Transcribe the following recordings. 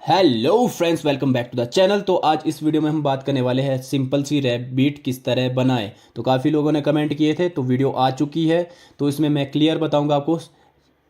Hello friends, welcome back to the channel. तो आज इस वीडियो में हम बात करने वाले हैं सिंपल सी रैप बीट किस तरह बनाएं। तो काफ़ी लोगों ने कमेंट किए थे, तो वीडियो आ चुकी है। तो इसमें मैं क्लियर बताऊंगा आपको,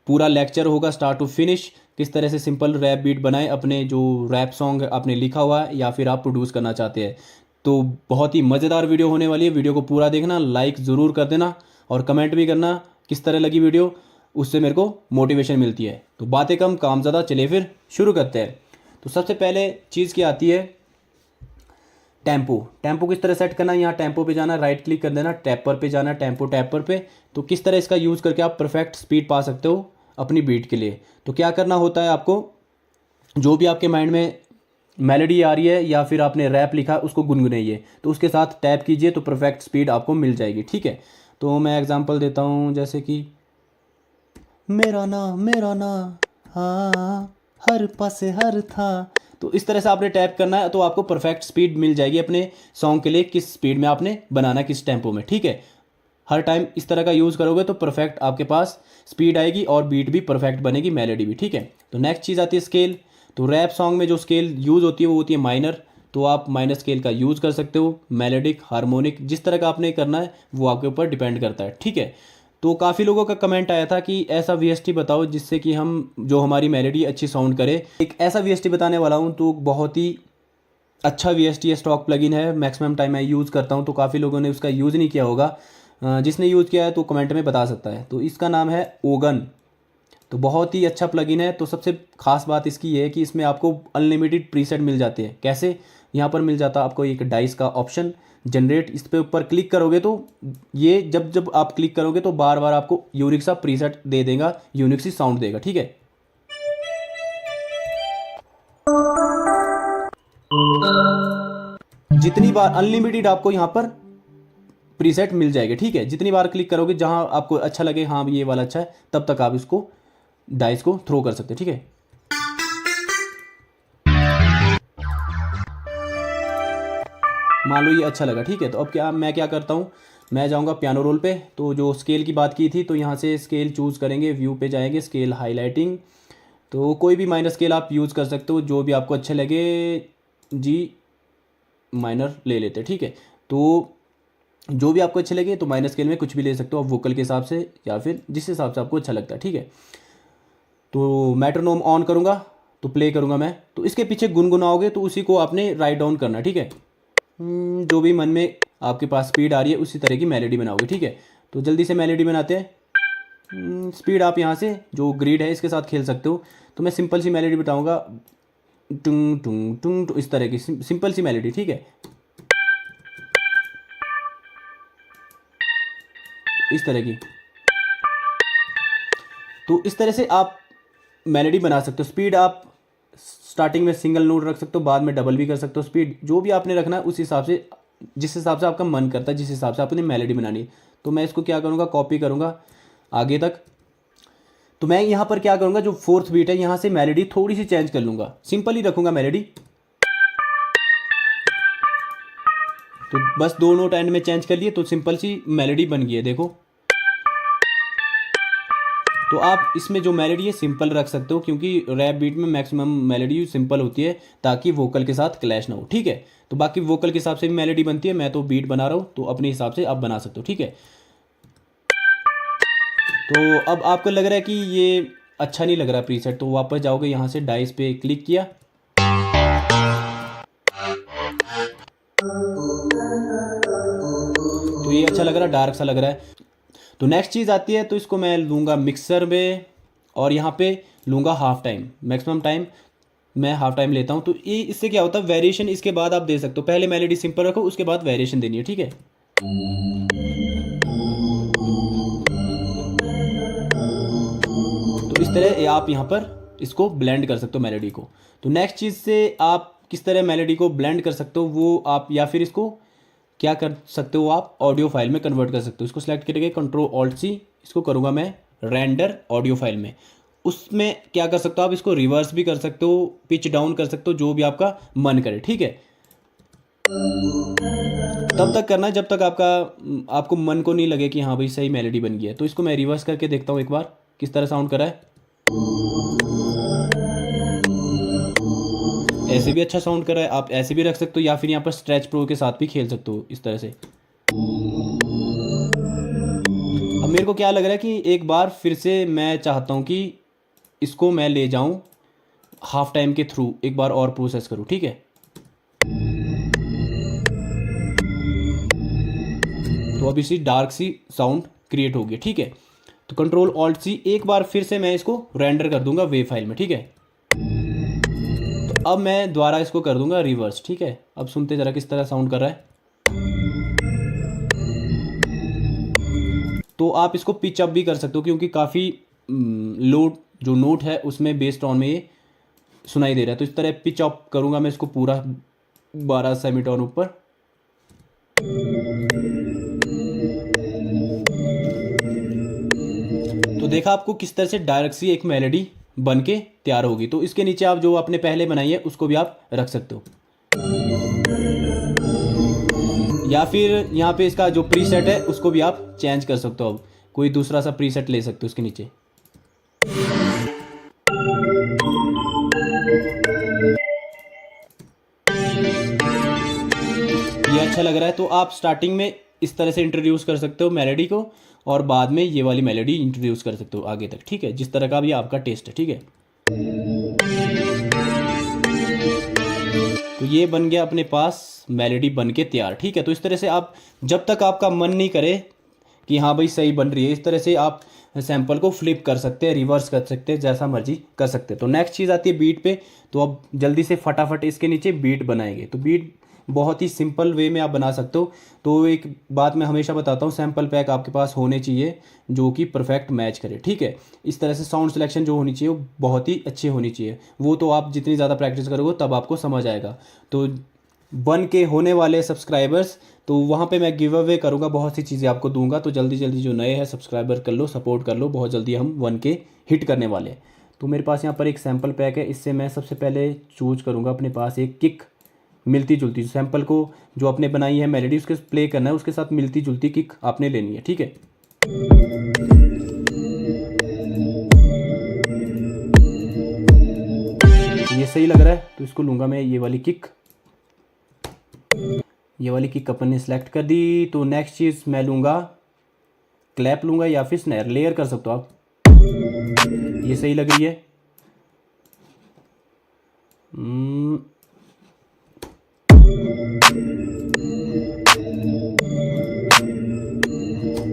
पूरा लेक्चर होगा स्टार्ट टू फिनिश, किस तरह से सिंपल रैप बीट बनाएं अपने जो रैप सॉन्ग आपने लिखा हुआ है या फिर आप प्रोड्यूस करना चाहते हैं। तो बहुत ही मज़ेदार वीडियो होने वाली है। वीडियो को पूरा देखना, लाइक ज़रूर कर देना और कमेंट भी करना किस तरह लगी वीडियो, उससे मेरे को मोटिवेशन मिलती है। तो बातें कम काम ज़्यादा, चलिए फिर शुरू करते हैं। तो सबसे पहले चीज़ क्या आती है, टेम्पो। टेम्पो किस तरह सेट करना है, यहाँ टेम्पो पे जाना, राइट क्लिक कर देना, टैपर पे जाना, टेम्पो टैपर पे। तो किस तरह इसका यूज़ करके आप परफेक्ट स्पीड पा सकते हो अपनी बीट के लिए। तो क्या करना होता है आपको, जो भी आपके माइंड में मेलोडी आ रही है या फिर आपने रैप लिखा उसको गुनगुनाइए, तो उसके साथ टैप कीजिए तो परफेक्ट स्पीड आपको मिल जाएगी। ठीक है, तो मैं एग्जांपल देता हूँ, जैसे कि मेरा ना, हाँ, हर पासे हर था। तो इस तरह से आपने टैप करना है, तो आपको परफेक्ट स्पीड मिल जाएगी अपने सॉन्ग के लिए, किस स्पीड में आपने बनाना, किस टेम्पो में। ठीक है, हर टाइम इस तरह का यूज़ करोगे तो परफेक्ट आपके पास स्पीड आएगी और बीट भी परफेक्ट बनेगी, मेलोडी भी। ठीक है, तो नेक्स्ट चीज़ आती है स्केल। तो रैप सॉन्ग में जो स्केल यूज़ होती है वो होती है माइनर। तो आप माइनर स्केल का यूज़ कर सकते हो, मेलोडिक, हार्मोनिक, जिस तरह का आपने करना है वो आपके ऊपर डिपेंड करता है। ठीक है, तो काफ़ी लोगों का कमेंट आया था कि ऐसा वीएसटी बताओ जिससे कि हम जो हमारी मेलोडी अच्छी साउंड करे। एक ऐसा वीएसटी बताने वाला हूँ, तो बहुत ही अच्छा वीएसटी है, स्टॉक प्लगइन है, मैक्सिमम टाइम मैं यूज़ करता हूँ। तो काफ़ी लोगों ने उसका यूज़ नहीं किया होगा, जिसने यूज़ किया है तो कमेंट में बता सकता है। तो इसका नाम है ओगन। तो बहुत ही अच्छा प्लगइन है। तो सबसे खास बात इसकी ये है कि इसमें आपको अनलिमिटेड प्रीसेट मिल जाते हैं। कैसे, यहाँ पर मिल जाता है आपको एक डाइस का ऑप्शन जनरेट, इस पे ऊपर क्लिक करोगे तो ये जब जब आप क्लिक करोगे तो बार बार आपको यूनिक सा प्रीसेट दे देगा, यूनिक सी साउंड देगा। ठीक है, जितनी बार अनलिमिटेड आपको यहाँ पर प्रीसेट मिल जाएगा। ठीक है, जितनी बार क्लिक करोगे जहाँ आपको अच्छा लगे, हाँ ये वाला अच्छा है, तब तक आप इसको डाइस को थ्रो कर सकते हैं। ठीक है, मान लो ये अच्छा लगा। ठीक है, तो अब क्या करता हूँ, मैं जाऊँगा पियानो रोल पे। तो जो स्केल की बात की थी, तो यहाँ से स्केल चूज़ करेंगे, व्यू पे जाएंगे, स्केल हाईलाइटिंग। तो कोई भी माइनर स्केल आप यूज़ कर सकते हो, जो भी आपको अच्छे लगे। जी माइनर ले लेते हैं। ठीक है, तो जो भी आपको अच्छे लगे तो माइनर स्केल में कुछ भी ले सकते हो आप, वोकल के हिसाब से या फिर जिस हिसाब से आपको अच्छा लगता है। ठीक है, तो मेट्रोनोम ऑन करूँगा तो प्ले करूँगा मैं, तो इसके पीछे गुनगुनाओगे तो उसी को आपने राइट डाउन करना। ठीक है, जो भी मन में आपके पास स्पीड आ रही है उसी तरह की मेलोडी बनाओगे। ठीक है, तो जल्दी से मेलोडी बनाते हैं। स्पीड आप यहाँ से जो ग्रिड है इसके साथ खेल सकते हो। तो मैं सिंपल सी मेलोडी बताऊँगा, टुंग टुंग टुंग, तो इस तरह की सिंपल सी मेलोडी। ठीक है, इस तरह की। तो इस तरह से आप मेलोडी बना सकते हो। स्पीड आप स्टार्टिंग में सिंगल नोट रख सकते हो, बाद में डबल भी कर सकते हो। स्पीड जो भी आपने रखना है उस हिसाब से, जिस हिसाब से आपका मन करता है, जिस हिसाब से आपने मेलोडी बनानी है। तो मैं इसको क्या करूँगा, कॉपी करूँगा आगे तक। तो मैं यहाँ पर क्या करूँगा, जो फोर्थ बीट है यहाँ से मेलोडी थोड़ी सी चेंज कर लूँगा, सिंपल ही रखूँगा मेलोडी। तो बस दो नोट एंड में चेंज कर लिए तो सिंपल सी मेलोडी बन गई है, देखो। तो आप इसमें जो मेलोडी है सिंपल रख सकते हो, क्योंकि रैप बीट में मैक्सिमम मेलोडी सिंपल होती है ताकि वोकल के साथ क्लैश ना हो। ठीक है, तो बाकी वोकल के हिसाब से भी मेलोडी बनती है, मैं तो बीट बना रहा हूँ तो अपने हिसाब से आप बना सकते हो। ठीक है, तो अब आपको लग रहा है कि ये अच्छा नहीं लग रहा प्रीसेट, तो वापस जाओगे, यहाँ से डाइस पे क्लिक किया, तो ये अच्छा लग रहा है, डार्क सा लग रहा है। तो नेक्स्ट चीज़ आती है, तो इसको मैं लूँगा मिक्सर में और यहाँ पे लूँगा हाफ टाइम, मैक्सिमम टाइम मैं हाफ टाइम लेता हूँ। तो ये इससे क्या होता है, वेरिएशन इसके बाद आप दे सकते हो। पहले मेलोडी सिंपल रखो, उसके बाद वेरिएशन देनी है। ठीक है, तो इस तरह आप यहाँ पर इसको ब्लेंड कर सकते हो मेलोडी को। तो नेक्स्ट चीज़ से आप किस तरह मेलोडी को ब्लेंड कर सकते हो वो आप, या फिर इसको क्या कर सकते हो, आप ऑडियो फाइल में कन्वर्ट कर सकते हो। इसको सेलेक्ट करके कंट्रोल ऑल्ट सी, इसको करूँगा मैं रेंडर ऑडियो फाइल में। उसमें क्या कर सकते हो आप, इसको रिवर्स भी कर सकते हो, पिच डाउन कर सकते हो, जो भी आपका मन करे। ठीक है, तब तक करना है जब तक आपको मन को नहीं लगे कि हाँ भाई सही मेलोडी बन गई है। तो इसको मैं रिवर्स करके देखता हूँ एक बार किस तरह साउंड कर रहा है। ऐसे भी अच्छा साउंड कर रहा है, आप ऐसे भी रख सकते हो या फिर यहाँ पर स्ट्रेच प्रो के साथ भी खेल सकते हो इस तरह से। अब मेरे को क्या लग रहा है कि एक बार फिर से मैं चाहता हूँ कि इसको मैं ले जाऊँ हाफ टाइम के थ्रू, एक बार और प्रोसेस करूँ, ठीक है। तो अब इसी डार्क सी साउंड क्रिएट हो गया, ठीक है। तो कंट्रोल ऑल्ट सी, एक बार फिर से मैं इसको रेंडर कर दूंगा वेव फाइल में, ठीक है। तो अब मैं दोबारा इसको कर दूंगा रिवर्स, ठीक है। अब सुनते जरा किस तरह साउंड कर रहा है। तो आप इसको पिच अप भी कर सकते हो क्योंकि काफ़ी लो जो नोट है उसमें बेस टोन में ये सुनाई दे रहा है। तो इस तरह पिच अप करूंगा मैं इसको पूरा 12 सेमीटोन ऊपर। तो देखा आपको किस तरह से डायरेक्ट सी एक मेलोडी बन के तैयार होगी। तो इसके नीचे आप जो आपने पहले बनाई है उसको भी आप रख सकते हो, या फिर यहाँ पे इसका जो प्रीसेट है उसको भी आप चेंज कर सकते हो। अब कोई दूसरा सा प्रीसेट ले सकते हो उसके नीचे। ये अच्छा लग रहा है। तो आप स्टार्टिंग में इस तरह से इंट्रोड्यूस कर सकते हो मेलोडी को और बाद में ये वाली मेलोडी इंट्रोड्यूस कर सकते हो आगे तक, ठीक है। जिस तरह का भी आपका टेस्ट है, ठीक है। तो ये बन गया अपने पास मेलोडी बन के तैयार, ठीक है। तो इस तरह से आप जब तक आपका मन नहीं करे कि हाँ भाई सही बन रही है, इस तरह से आप सैंपल को फ्लिप कर सकते हैं, रिवर्स कर सकते हैं, जैसा मर्जी कर सकते हैं। तो नेक्स्ट चीज़ आती है बीट पे। तो अब जल्दी से फटाफट इसके नीचे बीट बनाएंगे। तो बीट बहुत ही सिंपल वे में आप बना सकते हो। तो एक बात मैं हमेशा बताता हूँ, सैंपल पैक आपके पास होने चाहिए जो कि परफेक्ट मैच करे, ठीक है। इस तरह से साउंड सिलेक्शन जो होनी चाहिए वो बहुत ही अच्छी होनी चाहिए। वो तो आप जितनी ज़्यादा प्रैक्टिस करोगे तब आपको समझ आएगा। तो बन के होने वाले सब्सक्राइबर्स, तो वहाँ पे मैं गिव अवे करूँगा, बहुत सी चीज़ें आपको दूंगा। तो जल्दी जल्दी जो नए हैं सब्सक्राइबर कर लो, सपोर्ट कर लो, बहुत जल्दी हम 1K हिट करने वाले हैं। तो मेरे पास यहाँ पर एक सैम्पल पैक है। इससे मैं सबसे पहले चूज करूँगा अपने पास एक किक मिलती जुलती, सैंपल को जो आपने बनाई है मेलोडी उसके प्ले करना है, उसके साथ मिलती जुलती किक आपने लेनी है, ठीक है। ये सही लग रहा है तो इसको लूँगा मैं, ये वाली किक। ये वाली किक अपन ने सेलेक्ट कर दी। तो नेक्स्ट चीज़ मैं लूँगा क्लैप लूँगा या फिर स्नैर, लेयर कर सकते हो आप। ये सही लग रही है।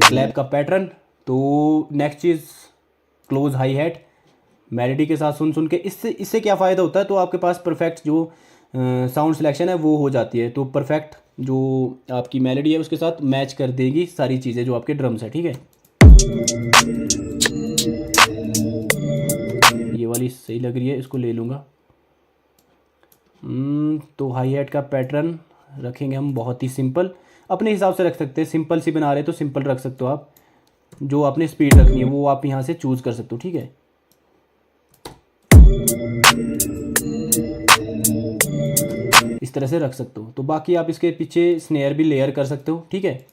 क्लैप का पैटर्न। तो नेक्स्ट चीज़ क्लोज हाई हैट मेलोडी के साथ सुन के। इससे क्या फ़ायदा होता है, तो आपके पास परफेक्ट जो साउंड सिलेक्शन है वो हो जाती है। तो परफेक्ट जो आपकी मेलोडी है उसके साथ मैच कर देगी सारी चीज़ें जो आपके ड्रम्स है, ठीक है। ये वाली सही लग रही है, इसको ले लूँगा। तो हाई हैट का पैटर्न रखेंगे हम बहुत ही सिंपल, अपने हिसाब से रख सकते हैं। सिंपल सी बना रहे तो सिंपल रख सकते हो आप। जो आपने स्पीड रखनी है वो आप यहाँ से चूज़ कर सकते हो, ठीक है। इस तरह से रख सकते हो। तो बाकी आप इसके पीछे स्नेयर भी लेयर कर सकते हो, ठीक है।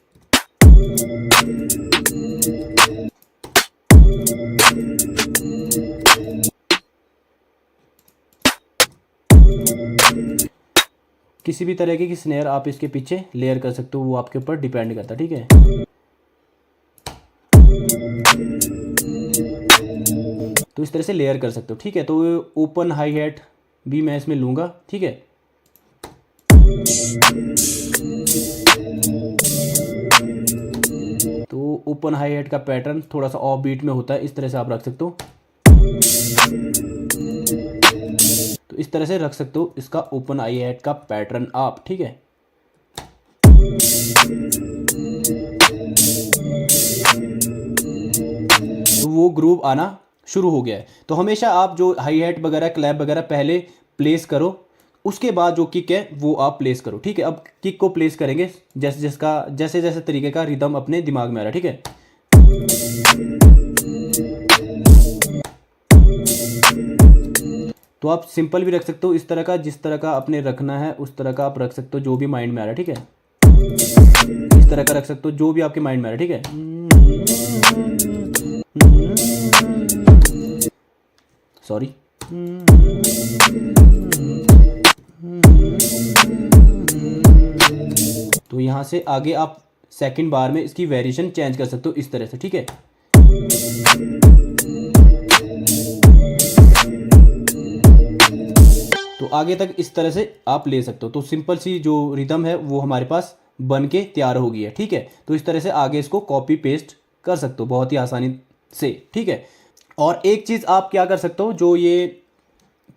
किसी भी तरह की स्नेयर आप इसके पीछे लेयर कर सकते हो, वो आपके ऊपर डिपेंड करता है, ठीक है। तो इस तरह से लेयर कर सकते हो, ठीक है। तो ओपन हाई हैट भी मैं इसमें लूँगा, ठीक है। तो ओपन हाई हैट का पैटर्न थोड़ा सा ऑफ बीट में होता है, इस तरह से आप रख सकते हो। तो इस तरह से रख सकते हो इसका ओपन हाई हैट का पैटर्न आप, ठीक है। तो वो ग्रूव आना शुरू हो गया है। तो हमेशा आप जो हाई हैट वगैरह क्लैप वगैरह पहले प्लेस करो, उसके बाद जो किक है वो आप प्लेस करो, ठीक है। अब किक को प्लेस करेंगे जैसे जैसे तरीके का रिदम अपने दिमाग में आ रहा है, ठीक है। तो आप सिंपल भी रख सकते हो इस तरह का, जिस तरह का आपने रखना है उस तरह का आप रख सकते हो, जो भी माइंड में आ रहा है, ठीक है। इस तरह का रख सकते हो जो भी आपके माइंड में आ रहा है, ठीक है। सॉरी। यहाँ से आगे आप सेकंड बार में इसकी वेरिएशन चेंज कर सकते हो इस तरह से, ठीक है। तो आगे तक इस तरह से आप ले सकते हो। तो सिंपल सी जो रिदम है वो हमारे पास बन के तैयार हो गई है, ठीक है। तो इस तरह से आगे इसको कॉपी पेस्ट कर सकते हो बहुत ही आसानी से, ठीक है। और एक चीज़ आप क्या कर सकते हो, जो ये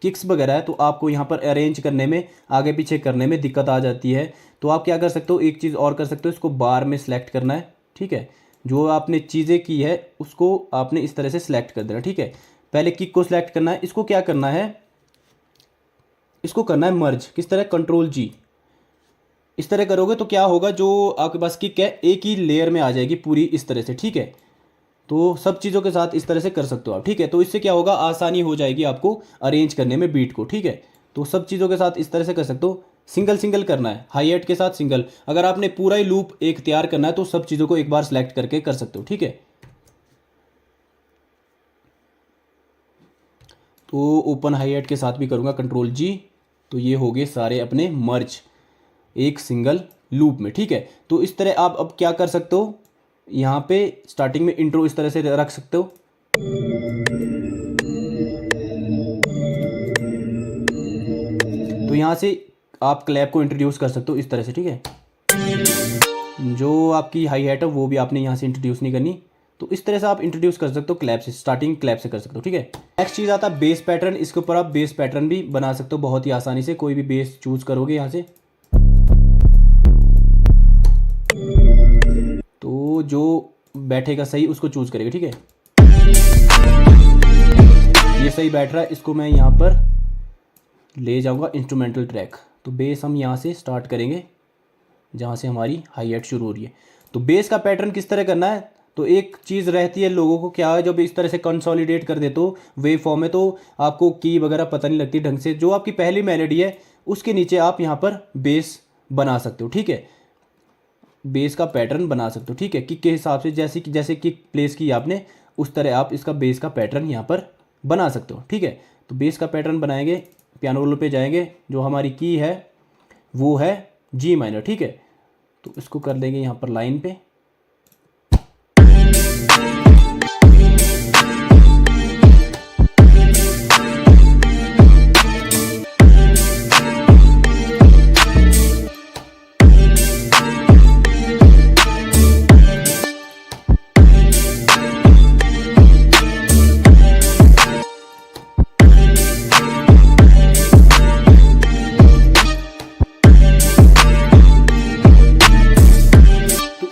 किक्स वगैरह है तो आपको यहाँ पर अरेंज करने में, आगे पीछे करने में दिक्कत आ जाती है। तो आप क्या कर सकते हो, एक चीज़ और कर सकते हो, इसको बार में सेलेक्ट करना है, ठीक है। जो आपने चीज़ें की है उसको आपने इस तरह से सिलेक्ट कर देना, ठीक है। पहले किक को सिलेक्ट करना है, इसको क्या करना है, इसको करना है मर्ज। किस तरह, कंट्रोल जी। इस तरह करोगे तो क्या होगा, जो आपके पास किक है एक ही लेयर में आ जाएगी पूरी इस तरह से, ठीक है। तो सब चीज़ों के साथ इस तरह से कर सकते हो आप, ठीक है। तो इससे क्या होगा, आसानी हो जाएगी आपको अरेंज करने में बीट को, ठीक है। तो सब चीज़ों के साथ इस तरह से कर सकते हो। सिंगल सिंगल करना है, हाई हैट के साथ सिंगल। अगर आपने पूरा ही लूप एक तैयार करना है तो सब चीज़ों को एक बार सेलेक्ट करके कर सकते हो, ठीक है। तो ओपन हाई हैट के साथ भी करूँगा, कंट्रोल जी। तो ये हो गए सारे अपने मर्ज एक सिंगल लूप में, ठीक है। तो इस तरह आप अब क्या कर सकते हो, यहाँ पे स्टार्टिंग में इंट्रो इस तरह से रख सकते हो। तो यहाँ से आप क्लैप को इंट्रोड्यूस कर सकते हो इस तरह से, ठीक है। जो आपकी हाई हैट है वो भी आपने यहाँ से इंट्रोड्यूस नहीं करनी। तो इस तरह से आप इंट्रोड्यूस कर सकते हो क्लैप से, स्टार्टिंग क्लैप से कर सकते हो, ठीक है। नेक्स्ट चीज़ आता है बेस पैटर्न। इसके ऊपर आप बेस पैटर्न भी बना सकते हो बहुत ही आसानी से। कोई भी बेस चूज करोगे यहाँ से, तो जो बैठेगा सही उसको चूज करेगा, ठीक है। ये सही बैठ रहा है, इसको मैं यहाँ पर ले जाऊँगा इंस्ट्रूमेंटल ट्रैक। तो बेस हम यहाँ से स्टार्ट करेंगे जहाँ से हमारी हाई हैट शुरू हो रही है। तो बेस का पैटर्न किस तरह करना है, तो एक चीज़ रहती है लोगों को, क्या है, जब इस तरह से कंसोलिडेट कर देते हो वेव फॉर्म में तो आपको की वगैरह पता नहीं लगती ढंग से। जो आपकी पहली मेलोडी है उसके नीचे आप यहाँ पर बेस बना सकते हो, ठीक है। बेस का पैटर्न बना सकते हो, ठीक है। किक के हिसाब से जैसे किक प्लेस की आपने उस तरह आप इसका बेस का पैटर्न यहाँ पर बना सकते हो, ठीक है। तो बेस का पैटर्न बनाएंगे, पियानो रोल पे जाएंगे, जो हमारी की है वो है जी माइनर, ठीक है। तो इसको कर देंगे यहाँ पर लाइन पे।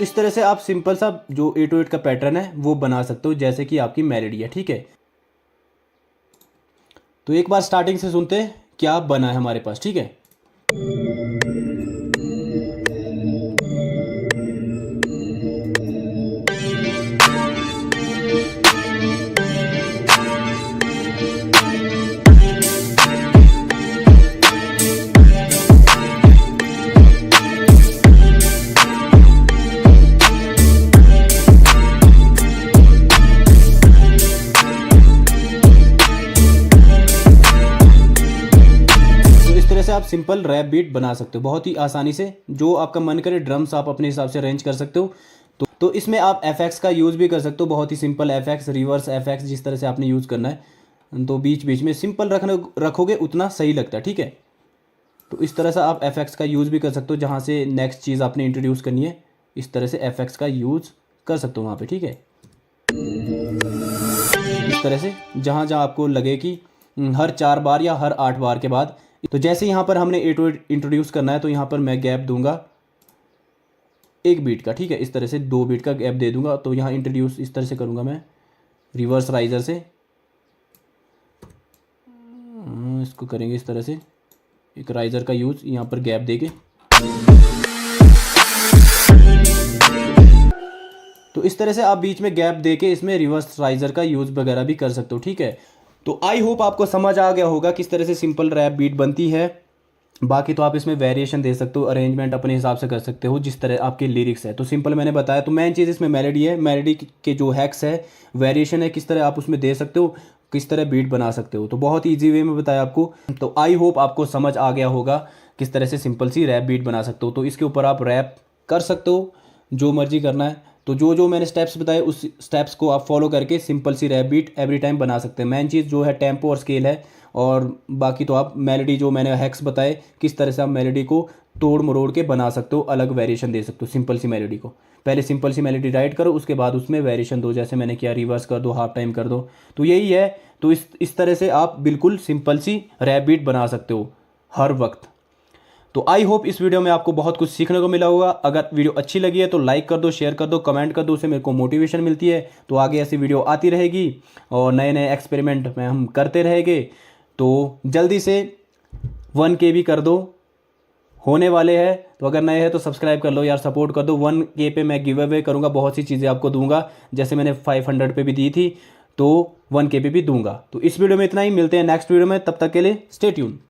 इस तरह से आप सिंपल सा जो 808 का पैटर्न है वो बना सकते हो, जैसे कि आपकी मेलोडी है, ठीक है। तो एक बार स्टार्टिंग से सुनते हैं क्या बना है हमारे पास, ठीक है। आप सिंपल रैप बीट बना सकते हो बहुत ही आसानी से। जो आपका मन करे ड्रम्स आप अपने हिसाब से अरेंज कर सकते हो। तो इसमें आप एफएक्स का यूज़ भी कर सकते हो, बहुत ही सिंपल एफएक्स, रिवर्स एफएक्स, जिस तरह से आपने यूज़ करना है। तो बीच बीच में सिंपल रखोगे उतना सही लगता है, ठीक है। तो इस तरह से आप एफएक्स का यूज़ भी कर सकते हो, जहाँ से नेक्स्ट चीज़ आपने इंट्रोड्यूस करनी है इस तरह से एफएक्स का यूज़ कर सकते हो वहाँ पर, ठीक है। इस तरह से जहाँ जहाँ आपको लगे कि हर 4 बार या हर 8 बार के बाद। तो जैसे यहाँ पर हमने 808 इंट्रोड्यूस करना है तो यहाँ पर मैं गैप दूंगा 1 बीट का, ठीक है। इस तरह से 2 बीट का गैप दे दूंगा। तो यहाँ इंट्रोड्यूस इस तरह से करूँगा मैं रिवर्स राइजर से। इसको करेंगे इस तरह से, एक राइजर का यूज़ यहाँ पर गैप देके। तो इस तरह से आप बीच में गैप देके इसमें रिवर्स राइजर का यूज़ वगैरह भी कर सकते हो, ठीक है। तो आई होप आपको समझ आ गया होगा किस तरह से सिंपल रैप बीट बनती है। बाकी तो आप इसमें वेरिएशन दे सकते हो, अरेंजमेंट अपने हिसाब से कर सकते हो जिस तरह आपके लिरिक्स है। तो सिंपल मैंने बताया। तो मेन चीज़ इसमें मेलोडी है, मेलोडी के जो हैक्स है, वेरिएशन है, किस तरह आप उसमें दे सकते हो, किस तरह बीट बना सकते हो। तो बहुत ईजी वे में बताया आपको। तो आई होप आपको समझ आ गया होगा किस तरह से सिंपल सी रैप बीट बना सकते हो। तो इसके ऊपर आप रैप कर सकते हो, जो मर्जी करना है। तो जो जो मैंने स्टेप्स बताए उस स्टेप्स को आप फॉलो करके सिंपल सी रैप बीट एवरी टाइम बना सकते हैं। मेन चीज़ जो है टेम्पो और स्केल है, और बाकी तो आप मेलोडी जो मैंने हैक्स बताए किस तरह से आप मेलोडी को तोड़ मरोड़ के बना सकते हो, अलग वेरिएशन दे सकते हो सिंपल सी मेलोडी को। पहले सिंपल सी मेलोडी राइट करो, उसके बाद उसमें वेरिएशन दो, जैसे मैंने किया, रिवर्स कर दो, हाफ टाइम कर दो। तो यही है। तो इस तरह से आप बिल्कुल सिंपल सी रैप बीट बना सकते हो हर वक्त। तो आई होप इस वीडियो में आपको बहुत कुछ सीखने को मिला होगा। अगर वीडियो अच्छी लगी है तो लाइक कर दो, शेयर कर दो, कमेंट कर दो, उससे मेरे को मोटिवेशन मिलती है। तो आगे ऐसी वीडियो आती रहेगी और नए नए एक्सपेरिमेंट में हम करते रहेंगे। तो जल्दी से 1K भी कर दो, होने वाले हैं। तो अगर नए हैं तो सब्सक्राइब कर लो यार, सपोर्ट कर दो। 1K पे मैं गिव अवे करूँगा, बहुत सी चीज़ें आपको दूंगा, जैसे मैंने 500 पे भी दी थी, तो 1K पे भी दूंगा। तो इस वीडियो में इतना ही, मिलते हैं नेक्स्ट वीडियो में, तब तक के लिए स्टे ट्यून।